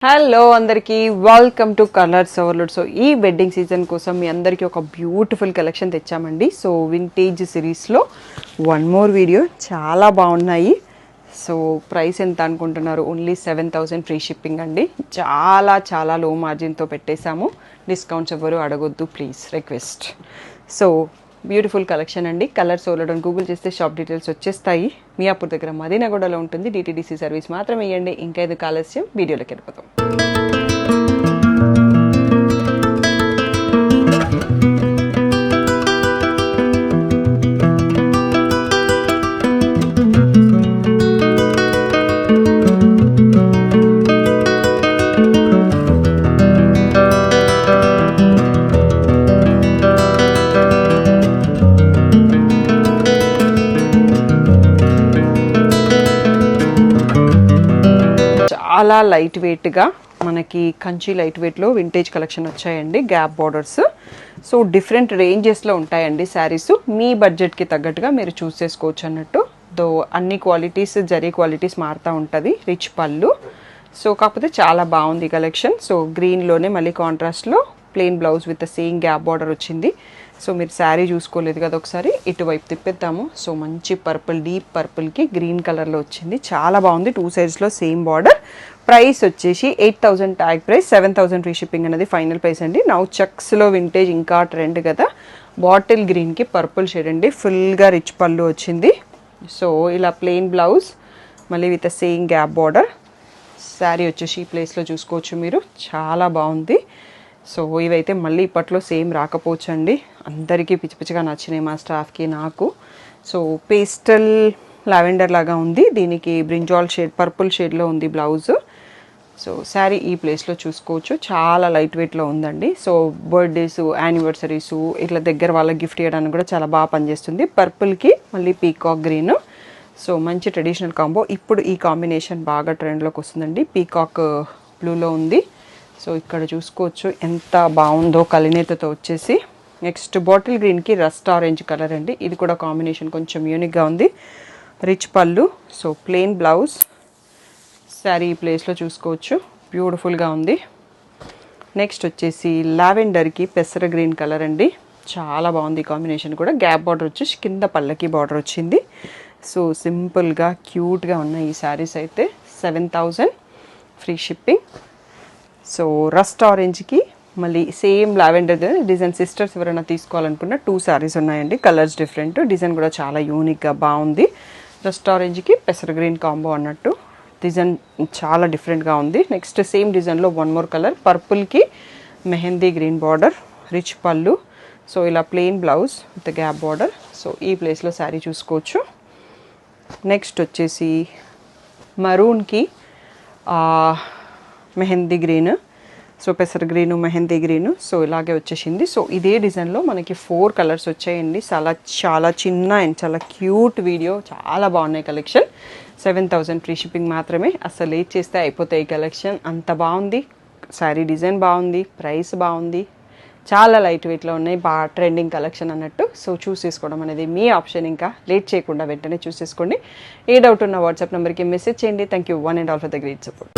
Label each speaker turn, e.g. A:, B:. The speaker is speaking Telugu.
A: హలో అందరికీ welcome to colours overload. So ఈ వెడ్డింగ్ సీజన్ కోసం మీ అందరికీ ఒక బ్యూటిఫుల్ కలెక్షన్ తెచ్చామండి. సో వింటేజ్ సిరీస్లో వన్ మోర్ వీడియో, చాలా బాగున్నాయి. సో ప్రైస్ ఎంత అనుకుంటున్నారు? ఓన్లీ 7,000 ఫ్రీ షిప్పింగ్ అండి. చాలా చాలా లో మార్జిన్తో పెట్టేశాము. డిస్కౌంట్స్ ఎవరు అడగొద్దు please, request. So beautiful collection అండి. కలర్స్ ఓవర్లోడ్ అని గూగుల్ చేస్తే షాప్ డీటెయిల్స్ వచ్చేస్తాయి. మియాపూర్ దగ్గర మదీనగూడలో ఉంటుంది. డిటీడీసీ సర్వీస్ మాత్రం ఇవ్వండి. ఇంకా ఎందుకు ఆలస్యం, వీడియోలోకి వెళ్ళిపోతాం. చాలా లైట్ వెయిట్గా మనకి కంచి లైట్ వెయిట్లో వింటేజ్ కలెక్షన్ వచ్చాయండి. Gap borders. సో డిఫరెంట్ రేంజెస్లో ఉంటాయండి శారీస్. మీ బడ్జెట్కి తగ్గట్టుగా మీరు చూస్ చేసుకోవచ్చు అన్నట్టు. దో అన్ని క్వాలిటీస్, జరీ క్వాలిటీస్ మారుతూ ఉంటుంది. రిచ్ పళ్ళు. సో కాకపోతే చాలా బాగుంది కలెక్షన్. సో గ్రీన్లోనే మళ్ళీ కాంట్రాస్ట్లో plain blouse with same gap border వచ్చింది. సో మీరు శారీ చూసుకోలేదు కదా, ఒకసారి ఇటువైపు తిప్పేద్దాము. సో మంచి పర్పుల్, డీప్ పర్పుల్కి గ్రీన్ కలర్లో వచ్చింది. చాలా బాగుంది. 2 సైడ్స్లో సేమ్ బార్డర్. ప్రైస్ వచ్చేసి 8,000 ట్యాగ్ ప్రైస్, 7,000 ఫ్రీ షిప్పింగ్ అనేది ఫైనల్ ప్రైస్ అండి. నౌ చెక్స్లో వింటేజ్ ఇంకా ట్రెండ్ కదా. బాటిల్ గ్రీన్కి పర్పుల్ షేడ్ అండి. ఫుల్గా రిచ్ పళ్ళు వచ్చింది. సో ఇలా ప్లెయిన్ బ్లౌజ్ మళ్ళీ with same gap border. Sari వచ్చేసి ఈ ప్లేస్లో చూసుకోవచ్చు మీరు. చాలా బాగుంది. సో ఇవైతే మళ్ళీ ఇప్పట్లో సేమ్ రాకపోవచ్చు అండి. అందరికీ పిచ్చి పిచ్చిగా నచ్చినాయి, మా స్టాఫ్కి, నాకు. సో పేస్టల్ లావెండర్ లాగా ఉంది. దీనికి బ్రింజాల్ షేడ్, పర్పుల్ షేడ్లో ఉంది బ్లౌజ్. సో శారీ ఈ ప్లేస్లో చూసుకోవచ్చు. చాలా లైట్ వెయిట్లో ఉందండి. సో బర్త్డేస్, యానివర్సరీస్ ఇట్లా దగ్గర వాళ్ళకి గిఫ్ట్ ఇవ్వడానికి కూడా చాలా బాగా పనిచేస్తుంది. పర్పుల్కి మళ్ళీ పీకాక్ గ్రీన్. సో మంచి ట్రెడిషనల్ కాంబో. ఇప్పుడు ఈ కాంబినేషన్ బాగా ట్రెండ్లోకి వస్తుందండి. పీకాక్ బ్లూలో ఉంది. సో ఇక్కడ చూసుకోవచ్చు ఎంత బాగుందో కలినేతతో వచ్చేసి. నెక్స్ట్ బాటిల్ గ్రీన్కి రస్ట్ ఆరెంజ్ కలర్ అండి. ఇది కూడా కాంబినేషన్ కొంచెం యూనిక్గా ఉంది. రిచ్ పళ్ళు. So plain blouse. శారీ ఈ ప్లేస్లో చూసుకోవచ్చు. బ్యూటిఫుల్గా ఉంది. నెక్స్ట్ వచ్చేసి లావెండర్కి పెసర గ్రీన్ కలర్ అండి. చాలా బాగుంది కాంబినేషన్ కూడా. గ్యాప్ బార్డర్ వచ్చేసి కింద పళ్ళకి బార్డర్ వచ్చింది. సో సింపుల్గా క్యూట్గా ఉన్నాయి ఈ శారీస్ అయితే. 7,000 ఫ్రీ షిప్పింగ్. సో రస్ట్ ఆరెంజ్కి మళ్ళీ సేమ్ లావెండర్ డిజైన్. సిస్టర్స్ ఎవరైనా తీసుకోవాలనుకున్న 2 శారీస్ ఉన్నాయండి. కలర్స్ డిఫరెంట్, డిజైన్ కూడా చాలా యూనిక్గా బాగుంది. రస్ట్ ఆరెంజ్కి పెసర గ్రీన్ కాంబో అన్నట్టు. డిజైన్ చాలా డిఫరెంట్గా ఉంది. నెక్స్ట్ సేమ్ డిజైన్లో వన్ మోర్ కలర్. పర్పుల్కి మెహందీ గ్రీన్ బార్డర్, రిచ్ పళ్ళు. సో ఇలా plain blouse with gap border. So ఈ ప్లేస్లో శారీ చూసుకోవచ్చు. నెక్స్ట్ వచ్చేసి మరూన్కి మెహందీ గ్రీన్. సో పెసర గ్రీను, మెహందీ గ్రీను. సో ఇలాగే వచ్చేసింది. సో ఇదే డిజైన్లో మనకి 4 కలర్స్ వచ్చాయండి. చాలా చిన్న అండ్ చాలా క్యూట్ వీడియో. చాలా బాగున్నాయి కలెక్షన్. 7,000 ఫ్రీ షిప్పింగ్ మాత్రమే. అసలు లేట్ చేస్తే అయిపోతాయి కలెక్షన్. అంత బాగుంది శారీ. డిజైన్ బాగుంది, ప్రైస్ బాగుంది. చాలా లైట్ వెయిట్లో ఉన్నాయి. బాగా ట్రెండింగ్ కలెక్షన్ అన్నట్టు. సో చూస్ చేసుకోవడం అనేది మీ ఆప్షన్. ఇంకా లేట్ చేయకుండా వెంటనే చూస్ చేసుకోండి. ఏ డౌట్ ఉన్న వాట్సాప్ నెంబర్కి మెసేజ్ చేయండి. Thank you one and all for the great support.